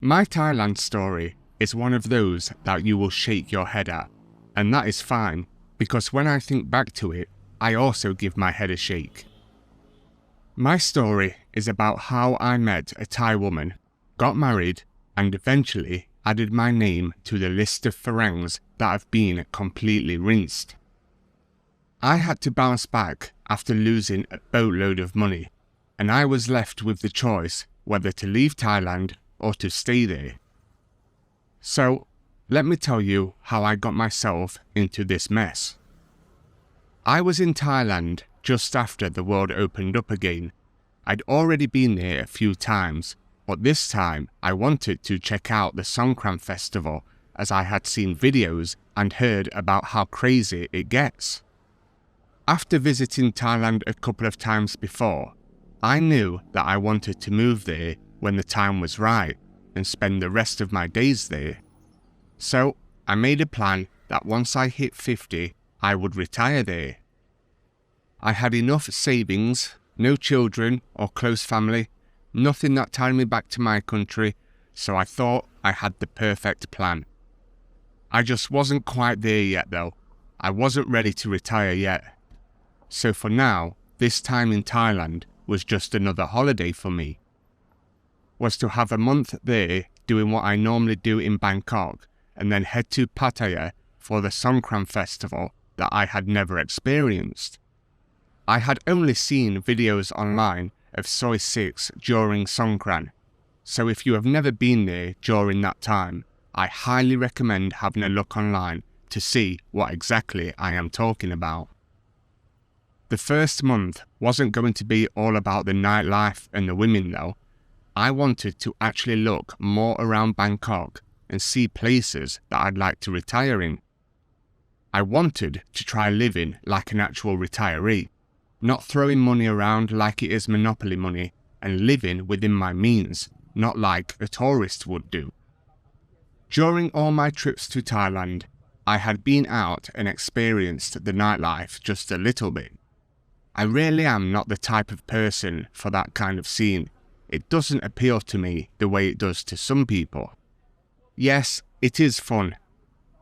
My Thailand story is one of those that you will shake your head at, and that is fine, because when I think back to it, I also give my head a shake. My story is about how I met a Thai woman, got married, and eventually added my name to the list of Farangs that have been completely rinsed. I had to bounce back after losing a boatload of money, and I was left with the choice whether to leave Thailand or to stay there. So, let me tell you how I got myself into this mess. I was in Thailand just after the world opened up again. I'd already been there a few times, but this time I wanted to check out the Songkran festival as I had seen videos and heard about how crazy it gets. After visiting Thailand a couple of times before, I knew that I wanted to move there when the time was right and spend the rest of my days there. So I made a plan that once I hit 50, I would retire there. I had enough savings, no children or close family, nothing that tied me back to my country, so I thought I had the perfect plan. I just wasn't quite there yet though. I wasn't ready to retire yet. So for now, this time in Thailand was just another holiday for me. Was to have a month there doing what I normally do in Bangkok and then head to Pattaya for the songkran festival that I had never experienced. I had only seen videos online of Soi 6 during songkran, so if you have never been there during that time, I highly recommend having a look online to see what exactly I am talking about. The first month wasn't going to be all about the nightlife and the women though. I wanted to actually look more around Bangkok and see places that I'd like to retire in. I wanted to try living like an actual retiree, not throwing money around like it is monopoly money and living within my means, not like a tourist would do. During all my trips to Thailand, I had been out and experienced the nightlife just a little bit. I really am not the type of person for that kind of scene. It doesn't appeal to me the way it does to some people. Yes, it is fun,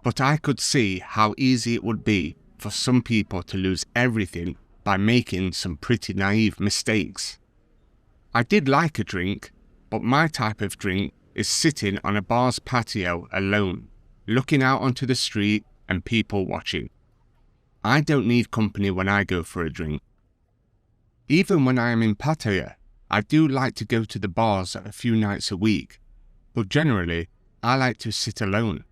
but I could see how easy it would be for some people to lose everything by making some pretty naive mistakes. I did like a drink, but my type of drink is sitting on a bar's patio alone, looking out onto the street and people watching. I don't need company when I go for a drink. Even when I am in Pattaya, I do like to go to the bars a few nights a week, but generally I like to sit alone.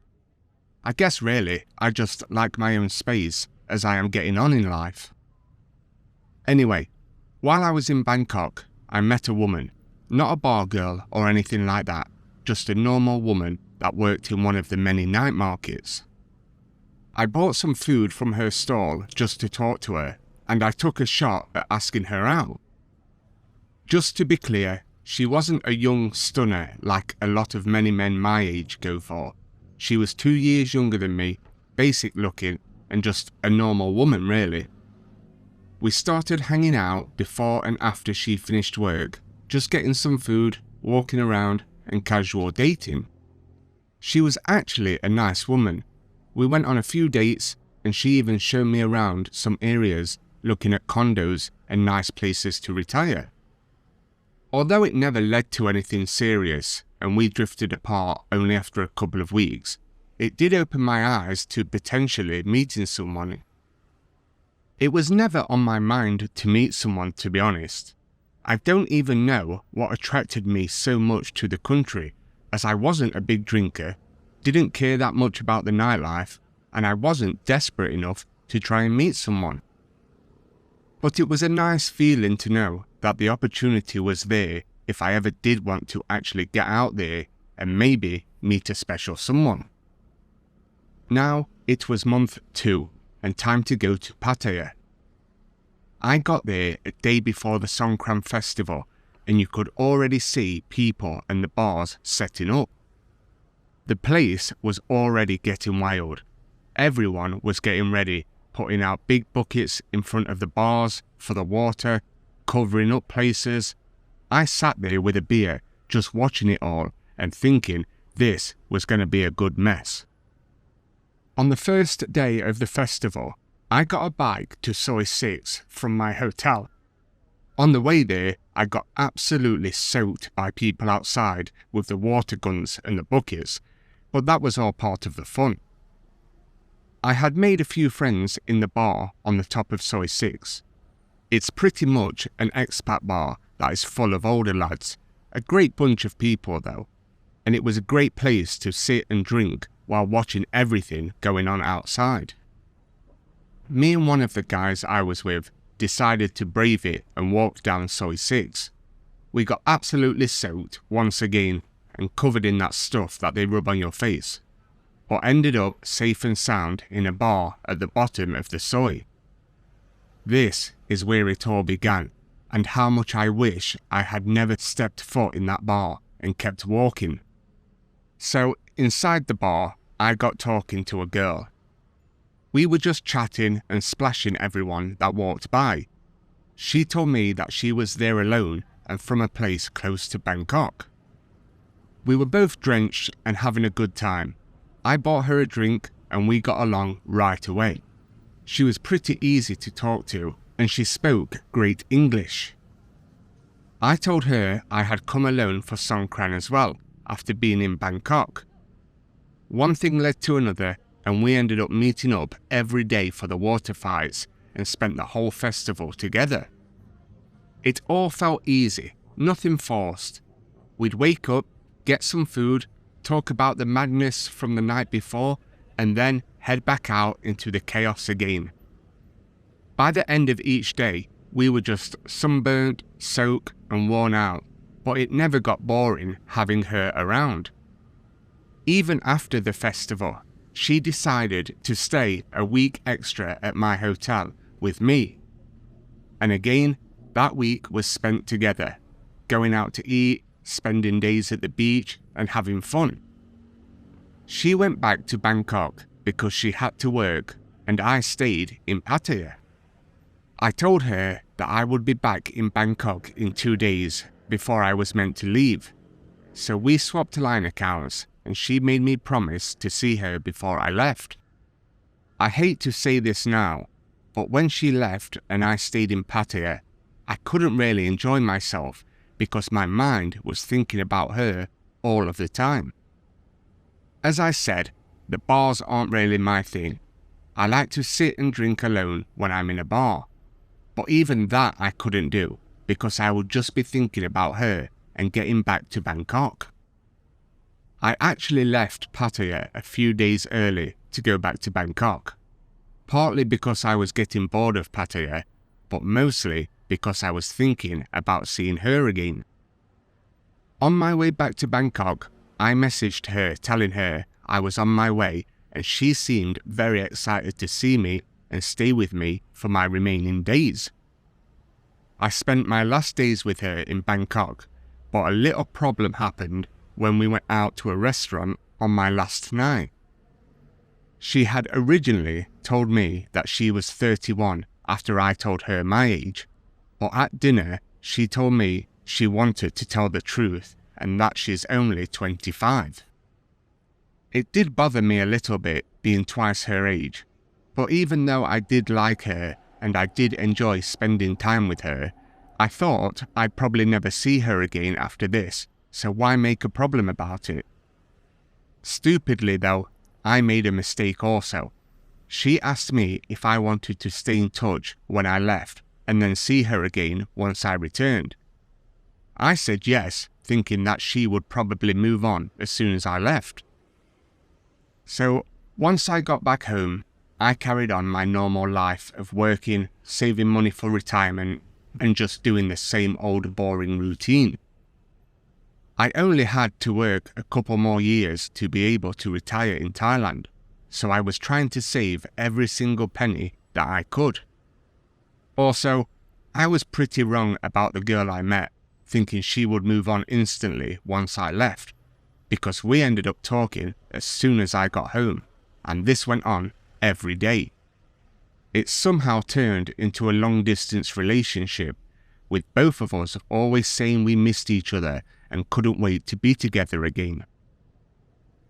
I guess really I just like my own space as I am getting on in life. Anyway, while I was in Bangkok, I met a woman, not a bar girl or anything like that, just a normal woman that worked in one of the many night markets. I bought some food from her stall just to talk to her, and I took a shot at asking her out. Just to be clear, she wasn't a young stunner like a lot of many men my age go for. She was 2 years younger than me, basic looking, and just a normal woman really. We started hanging out before and after she finished work, just getting some food, walking around, and casual dating. She was actually a nice woman. We went on a few dates, and she even showed me around some areas, looking at condos and nice places to retire. Although it never led to anything serious and we drifted apart only after a couple of weeks, it did open my eyes to potentially meeting someone. It was never on my mind to meet someone, to be honest. I don't even know what attracted me so much to the country, as I wasn't a big drinker, didn't care that much about the nightlife, and I wasn't desperate enough to try and meet someone. But it was a nice feeling to know that the opportunity was there if I ever did want to actually get out there and maybe meet a special someone. Now it was month 2 and time to go to Pattaya. I got there a day before the Songkran festival and you could already see people and the bars setting up. The place was already getting wild. Everyone was getting ready, putting out big buckets in front of the bars for the water, covering up places. I sat there with a beer, just watching it all and thinking this was going to be a good mess. On the first day of the festival, I got a bike to Soi 6 from my hotel. On the way there, I got absolutely soaked by people outside with the water guns and the buckets, but that was all part of the fun. I had made a few friends in the bar on the top of Soi 6. It's pretty much an expat bar that is full of older lads, a great bunch of people though, and it was a great place to sit and drink while watching everything going on outside. Me and one of the guys I was with decided to brave it and walk down Soi 6. We got absolutely soaked once again and covered in that stuff that they rub on your face, but ended up safe and sound in a bar at the bottom of the Soi. This is where it all began, and how much I wish I had never stepped foot in that bar and kept walking. So inside the bar, I got talking to a girl. We were just chatting and splashing everyone that walked by. She told me that she was there alone and from a place close to Bangkok. We were both drenched and having a good time. I bought her a drink and we got along right away. She was pretty easy to talk to and she spoke great English. I told her I had come alone for songkran as well after being in Bangkok. One thing led to another and we ended up meeting up every day for the water fights and spent the whole festival together. It all felt easy, nothing forced. We'd wake up, get some food, talk about the madness from the night before, and then head back out into the chaos again. By the end of each day, we were just sunburnt, soaked and worn out, but it never got boring having her around. Even after the festival, she decided to stay a week extra at my hotel with me. And again, that week was spent together, going out to eat, spending days at the beach and having fun. She went back to Bangkok because she had to work and I stayed in Pattaya. I told her that I would be back in Bangkok in 2 days before I was meant to leave. So we swapped line accounts and she made me promise to see her before I left. I hate to say this now, but when she left and I stayed in Pattaya, I couldn't really enjoy myself because my mind was thinking about her all of the time. As I said, the bars aren't really my thing. I like to sit and drink alone when I'm in a bar, but even that I couldn't do because I would just be thinking about her and getting back to Bangkok. I actually left Pattaya a few days early to go back to Bangkok, partly because I was getting bored of Pattaya, but mostly because I was thinking about seeing her again. On my way back to Bangkok, I messaged her telling her I was on my way and she seemed very excited to see me and stay with me for my remaining days. I spent my last days with her in Bangkok, but a little problem happened when we went out to a restaurant on my last night. She had originally told me that she was 31 after I told her my age, but at dinner she told me she wanted to tell the truth and that she's only 25. It did bother me a little bit being twice her age, but even though I did like her and I did enjoy spending time with her, I thought I'd probably never see her again after this, so why make a problem about it? Stupidly though, I made a mistake also. She asked me if I wanted to stay in touch when I left and then see her again once I returned. I said yes, thinking that she would probably move on as soon as I left. So once I got back home, I carried on my normal life of working, saving money for retirement, and just doing the same old boring routine. I only had to work a couple more years to be able to retire in Thailand, so I was trying to save every single penny that I could. Also, I was pretty wrong about the girl I met, thinking she would move on instantly once I left, because we ended up talking as soon as I got home, and this went on every day. It somehow turned into a long-distance relationship, with both of us always saying we missed each other and couldn't wait to be together again.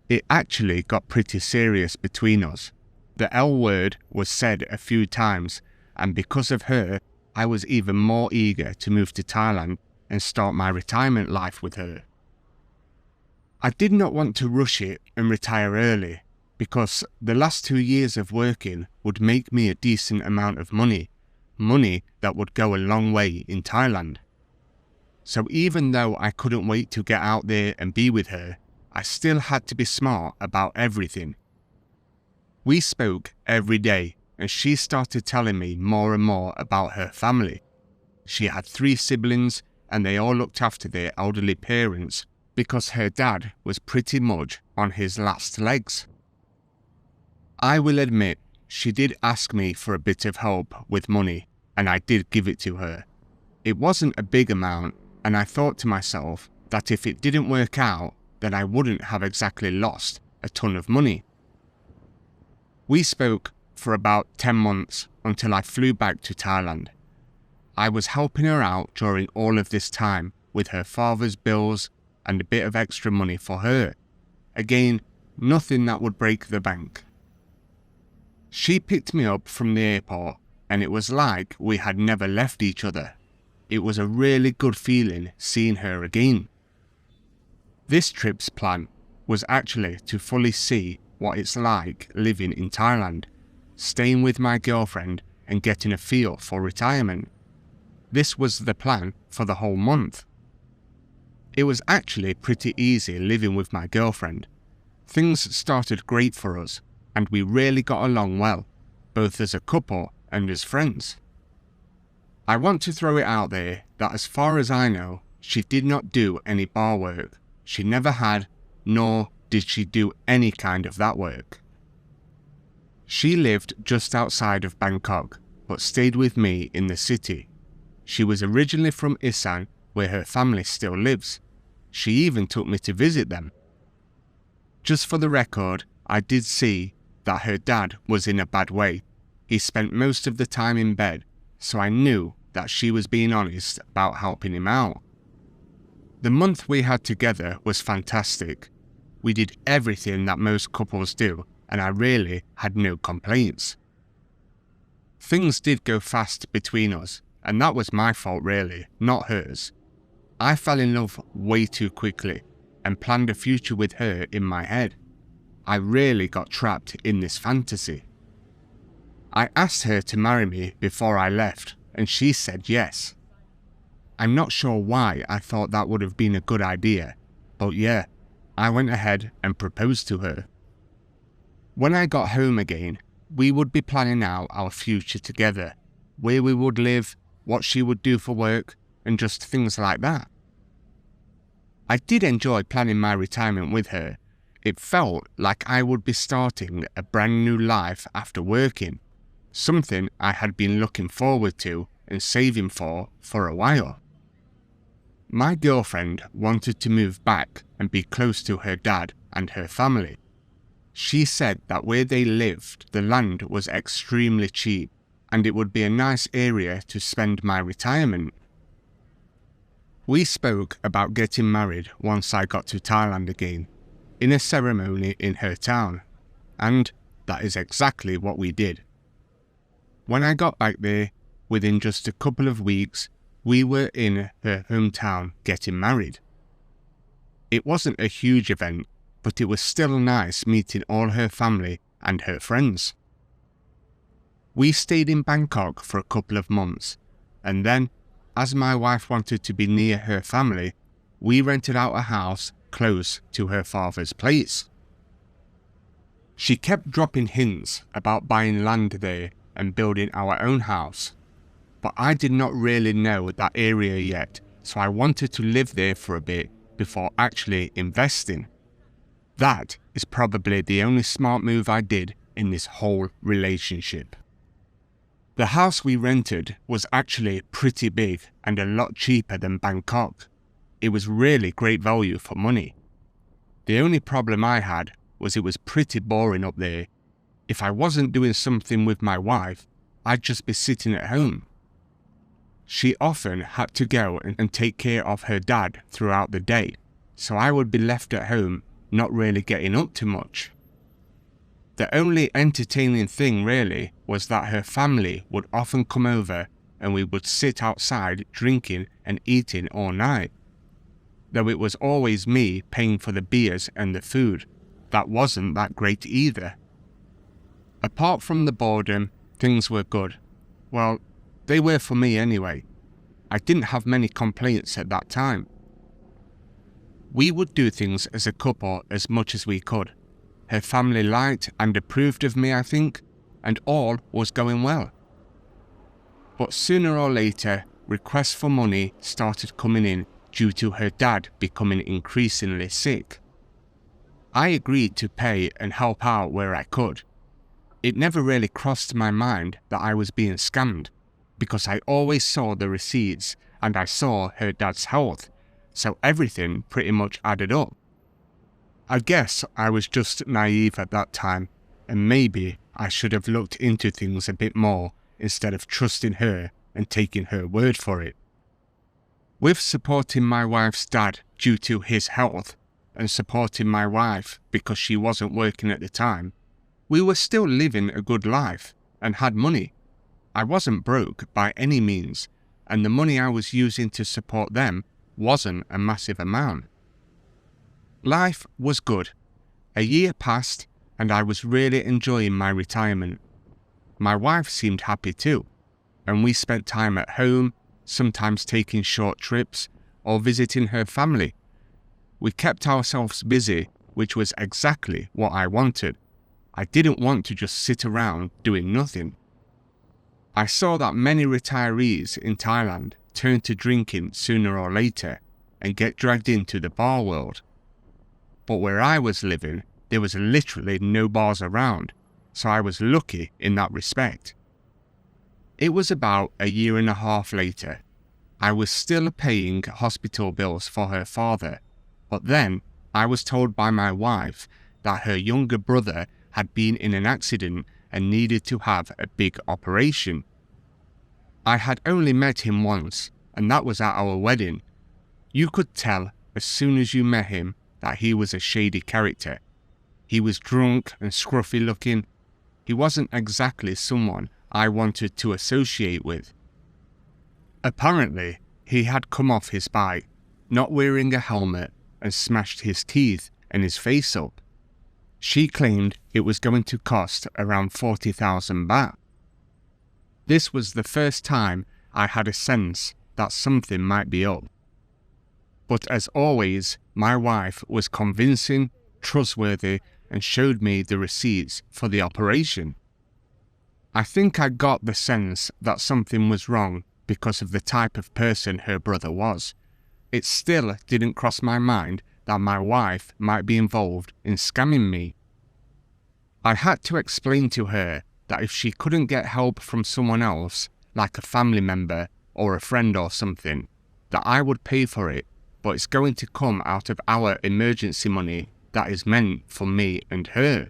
It actually got pretty serious between us. The L word was said a few times, and because of her, I was even more eager to move to Thailand and start my retirement life with her. I did not want to rush it and retire early, because the last 2 years of working would make me a decent amount of money that would go a long way in Thailand. So even though I couldn't wait to get out there and be with her, I still had to be smart about everything. We spoke every day, and she started telling me more and more about her family. She had 3 siblings, and they all looked after their elderly parents because her dad was pretty much on his last legs. I will admit, she did ask me for a bit of help with money, and I did give it to her. It wasn't a big amount, and I thought to myself that if it didn't work out, then I wouldn't have exactly lost a ton of money. We spoke for about 10 months until I flew back to Thailand. I was helping her out during all of this time with her father's bills and a bit of extra money for her. Again, nothing that would break the bank. She picked me up from the airport, and it was like we had never left each other. It was a really good feeling seeing her again. This trip's plan was actually to fully see what it's like living in Thailand, staying with my girlfriend and getting a feel for retirement. This was the plan for the whole month. It was actually pretty easy living with my girlfriend. Things started great for us, and we really got along well, both as a couple and as friends. I want to throw it out there that as far as I know, she did not do any bar work. She never had, nor did she do any kind of that work. She lived just outside of Bangkok, but stayed with me in the city. She was originally from Isan, where her family still lives. She even took me to visit them. Just for the record, I did see that her dad was in a bad way. He spent most of the time in bed, so I knew that she was being honest about helping him out. The month we had together was fantastic. We did everything that most couples do, and I really had no complaints. Things did go fast between us, and that was my fault really, not hers. I fell in love way too quickly and planned a future with her in my head. I really got trapped in this fantasy. I asked her to marry me before I left, and she said yes. I'm not sure why I thought that would have been a good idea, but yeah, I went ahead and proposed to her. When I got home again, we would be planning out our future together, where we would live, what she would do for work, and just things like that. I did enjoy planning my retirement with her. It felt like I would be starting a brand new life after working, something I had been looking forward to and saving for a while. My girlfriend wanted to move back and be close to her dad and her family. She said that where they lived, the land was extremely cheap, and it would be a nice area to spend my retirement. We spoke about getting married once I got to Thailand again, in a ceremony in her town, and that is exactly what we did. When I got back there, within just a couple of weeks, we were in her hometown getting married. It wasn't a huge event, but it was still nice meeting all her family and her friends. We stayed in Bangkok for a couple of months, and then, as my wife wanted to be near her family, we rented out a house close to her father's place. She kept dropping hints about buying land there and building our own house, but I did not really know that area yet, so I wanted to live there for a bit before actually investing. That is probably the only smart move I did in this whole relationship. The house we rented was actually pretty big and a lot cheaper than Bangkok. It was really great value for money. The only problem I had was it was pretty boring up there. If I wasn't doing something with my wife, I'd just be sitting at home. She often had to go and take care of her dad throughout the day, so I would be left at home, not really getting up to much. The only entertaining thing really was that her family would often come over and we would sit outside drinking and eating all night. Though it was always me paying for the beers and the food, that wasn't that great either. Apart from the boredom, things were good. Well, they were for me anyway. I didn't have many complaints at that time. We would do things as a couple as much as we could. Her family liked and approved of me, I think, and all was going well. But sooner or later, requests for money started coming in due to her dad becoming increasingly sick. I agreed to pay and help out where I could. It never really crossed my mind that I was being scammed, because I always saw the receipts and I saw her dad's health, so everything pretty much added up. I guess I was just naive at that time, and maybe I should have looked into things a bit more instead of trusting her and taking her word for it. With supporting my wife's dad due to his health and supporting my wife because she wasn't working at the time, we were still living a good life and had money. I wasn't broke by any means, and the money I was using to support them wasn't a massive amount. Life was good. A year passed and I was really enjoying my retirement. My wife seemed happy too, and we spent time at home, sometimes taking short trips or visiting her family. We kept ourselves busy, which was exactly what I wanted. I didn't want to just sit around doing nothing. I saw that many retirees in Thailand turn to drinking sooner or later and get dragged into the bar world. But where I was living, there was literally no bars around, so I was lucky in that respect. It was about a year and a half later. I was still paying hospital bills for her father, but then I was told by my wife that her younger brother had been in an accident and needed to have a big operation. I had only met him once, and that was at our wedding. You could tell as soon as you met him that he was a shady character. He was drunk and scruffy looking. He wasn't exactly someone I wanted to associate with. Apparently, he had come off his bike, not wearing a helmet, and smashed his teeth and his face up. She claimed it was going to cost around 40,000 baht. This was the first time I had a sense that something might be up. But as always, my wife was convincing, trustworthy, and showed me the receipts for the operation. I think I got the sense that something was wrong because of the type of person her brother was. It still didn't cross my mind that my wife might be involved in scamming me. I had to explain to her that if she couldn't get help from someone else, like a family member or a friend or something, that I would pay for it, but it's going to come out of our emergency money that is meant for me and her.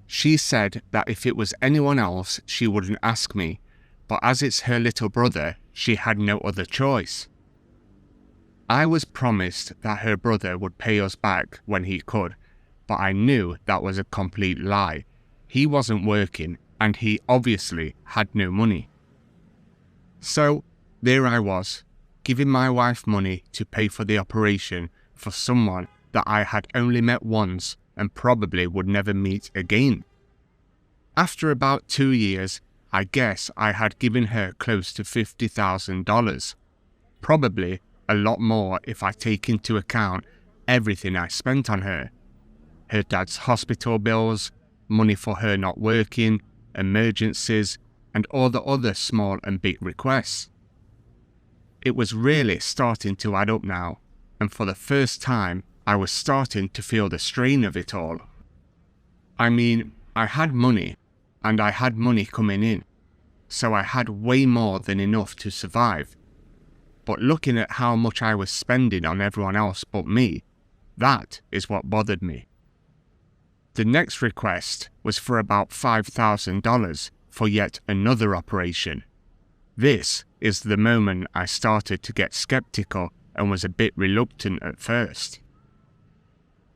She said that if it was anyone else, she wouldn't ask me, but as it's her little brother, she had no other choice. I was promised that her brother would pay us back when he could, but I knew that was a complete lie. He wasn't working, and he obviously had no money. So, there I was, giving my wife money to pay for the operation for someone that I had only met once and probably would never meet again. After about 2 years, I guess I had given her close to $50,000. Probably a lot more if I take into account everything I spent on her. Her dad's hospital bills, money for her not working, emergencies, and all the other small and big requests. It was really starting to add up now, and for the first time, I was starting to feel the strain of it all. I mean, I had money, and I had money coming in, so I had way more than enough to survive. But looking at how much I was spending on everyone else but me, that is what bothered me. The next request was for about $5,000 for yet another operation. This is the moment I started to get skeptical and was a bit reluctant at first.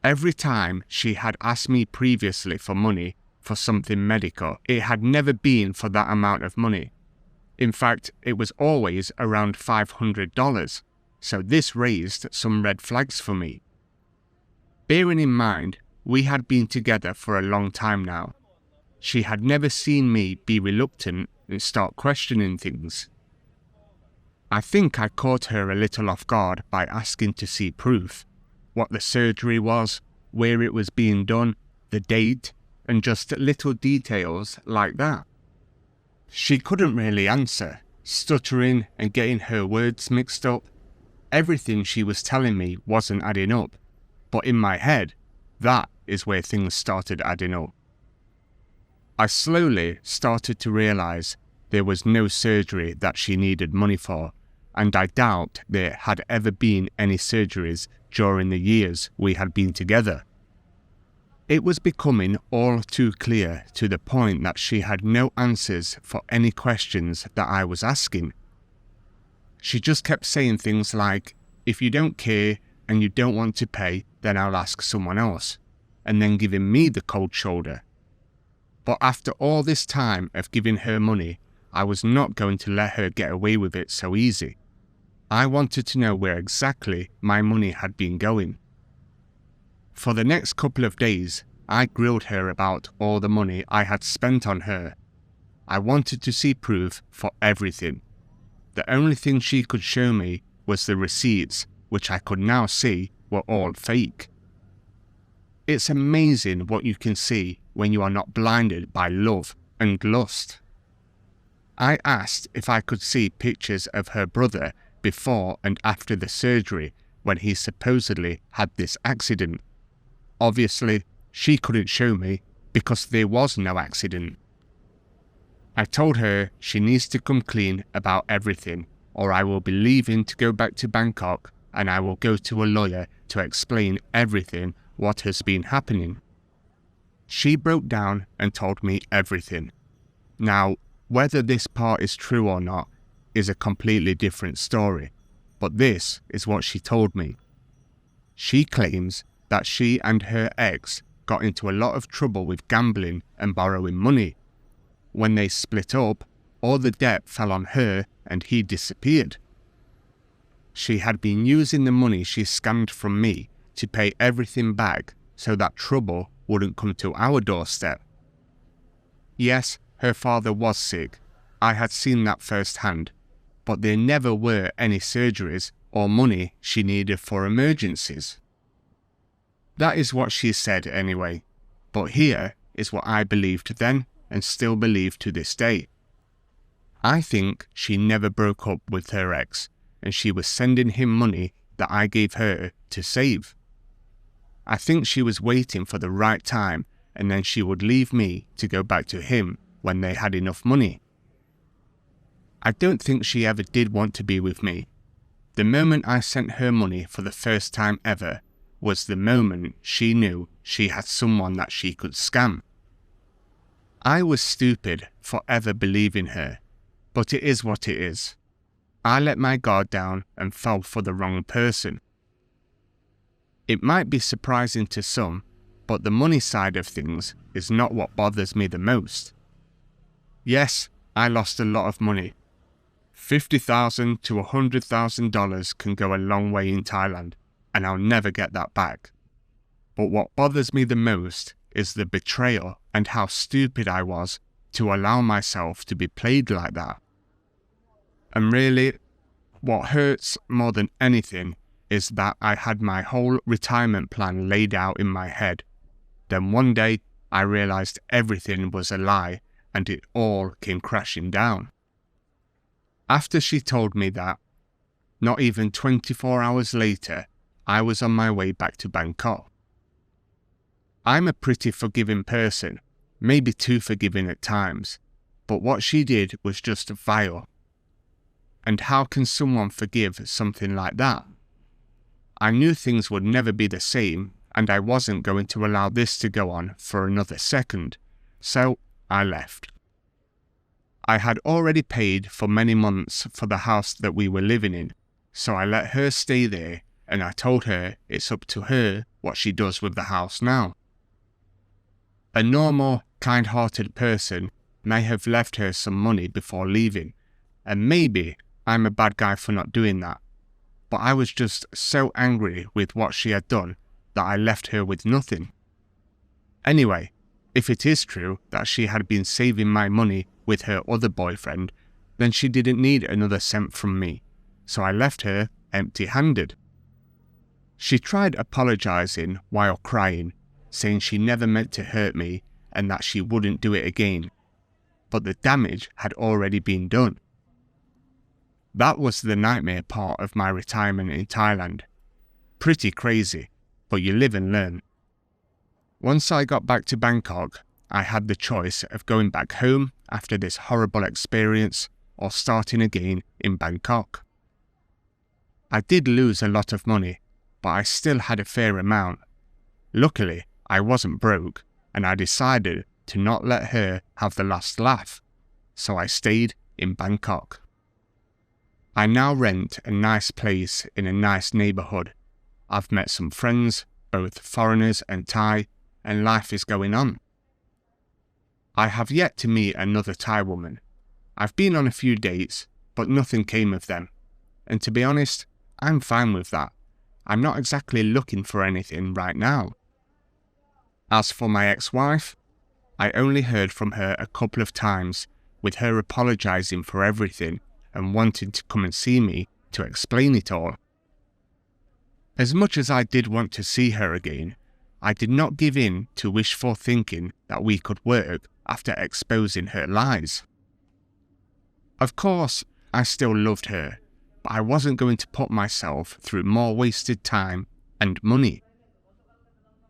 Every time she had asked me previously for money for something medical, it had never been for that amount of money. In fact, it was always around $500, so this raised some red flags for me. Bearing in mind, we had been together for a long time now. She had never seen me be reluctant and start questioning things. I think I caught her a little off guard by asking to see proof, what the surgery was, where it was being done, the date, and just little details like that. She couldn't really answer, stuttering and getting her words mixed up. Everything she was telling me wasn't adding up, but in my head, that is where things started adding up. I slowly started to realize there was no surgery that she needed money for, and I doubt there had ever been any surgeries during the years we had been together. It was becoming all too clear to the point that she had no answers for any questions that I was asking. She just kept saying things like, "If you don't care and you don't want to pay, then I'll ask someone else," and then giving me the cold shoulder. But after all this time of giving her money, I was not going to let her get away with it so easy. I wanted to know where exactly my money had been going. For the next couple of days, I grilled her about all the money I had spent on her. I wanted to see proof for everything. The only thing she could show me was the receipts, which I could now see were all fake. It's amazing what you can see when you are not blinded by love and lust. I asked if I could see pictures of her brother before and after the surgery when he supposedly had this accident. Obviously, she couldn't show me because there was no accident. I told her she needs to come clean about everything, or I will be leaving to go back to Bangkok and I will go to a lawyer to explain everything what has been happening. She broke down and told me everything. Now, whether this part is true or not is a completely different story, but this is what she told me. She claims that she and her ex got into a lot of trouble with gambling and borrowing money. When they split up, all the debt fell on her and he disappeared. She had been using the money she scammed from me to pay everything back so that trouble wouldn't come to our doorstep. Yes, her father was sick. I had seen that firsthand, but there never were any surgeries or money she needed for emergencies. That is what she said anyway, but here is what I believed then and still believe to this day. I think she never broke up with her ex and she was sending him money that I gave her to save. I think she was waiting for the right time and then she would leave me to go back to him when they had enough money. I don't think she ever did want to be with me. The moment I sent her money for the first time ever was the moment she knew she had someone that she could scam. I was stupid for ever believing her, but it is what it is. I let my guard down and fell for the wrong person. It might be surprising to some, but the money side of things is not what bothers me the most. Yes, I lost a lot of money. $50,000 to $100,000 can go a long way in Thailand, and I'll never get that back. But what bothers me the most is the betrayal and how stupid I was to allow myself to be played like that. And really, what hurts more than anything is that I had my whole retirement plan laid out in my head. Then one day, I realized everything was a lie and it all came crashing down. After she told me that, not even 24 hours later, I was on my way back to Bangkok. I'm a pretty forgiving person, maybe too forgiving at times, but what she did was just vile. And how can someone forgive something like that? I knew things would never be the same, and I wasn't going to allow this to go on for another second, so I left. I had already paid for many months for the house that we were living in, so I let her stay there and I told her it's up to her what she does with the house now. A normal, kind-hearted person may have left her some money before leaving, and maybe I'm a bad guy for not doing that, but I was just so angry with what she had done that I left her with nothing. Anyway, if it is true that she had been saving my money with her other boyfriend, then she didn't need another cent from me, so I left her empty-handed. She tried apologizing while crying, saying she never meant to hurt me and that she wouldn't do it again, but the damage had already been done. That was the nightmare part of my retirement in Thailand. Pretty crazy, but you live and learn. Once I got back to Bangkok, I had the choice of going back home after this horrible experience or starting again in Bangkok. I did lose a lot of money, but I still had a fair amount. Luckily, I wasn't broke, and I decided to not let her have the last laugh, so I stayed in Bangkok. I now rent a nice place in a nice neighbourhood. I've met some friends, both foreigners and Thai, and life is going on. I have yet to meet another Thai woman. I've been on a few dates, but nothing came of them. And to be honest, I'm fine with that. I'm not exactly looking for anything right now. As for my ex-wife, I only heard from her a couple of times, with her apologising for everything and wanting to come and see me to explain it all. As much as I did want to see her again, I did not give in to wishful thinking that we could work after exposing her lies. Of course, I still loved her, but I wasn't going to put myself through more wasted time and money.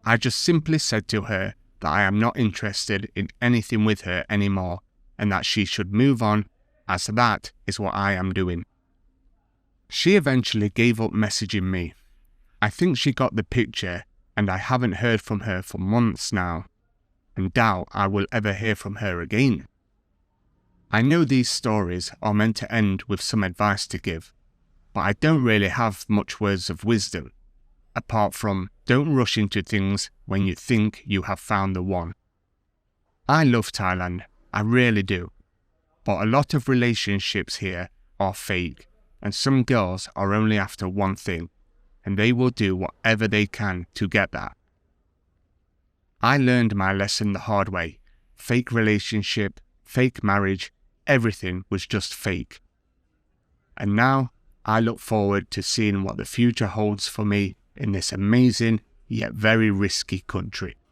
I just simply said to her that I am not interested in anything with her anymore and that she should move on, as that is what I am doing. She eventually gave up messaging me. I think she got the picture, and I haven't heard from her for months now, and doubt I will ever hear from her again. I know these stories are meant to end with some advice to give, but I don't really have much words of wisdom, apart from don't rush into things when you think you have found the one. I love Thailand, I really do, but a lot of relationships here are fake, and some girls are only after one thing, and they will do whatever they can to get that. I learned my lesson the hard way. Fake relationship, fake marriage, everything was just fake. And now I look forward to seeing what the future holds for me in this amazing yet very risky country.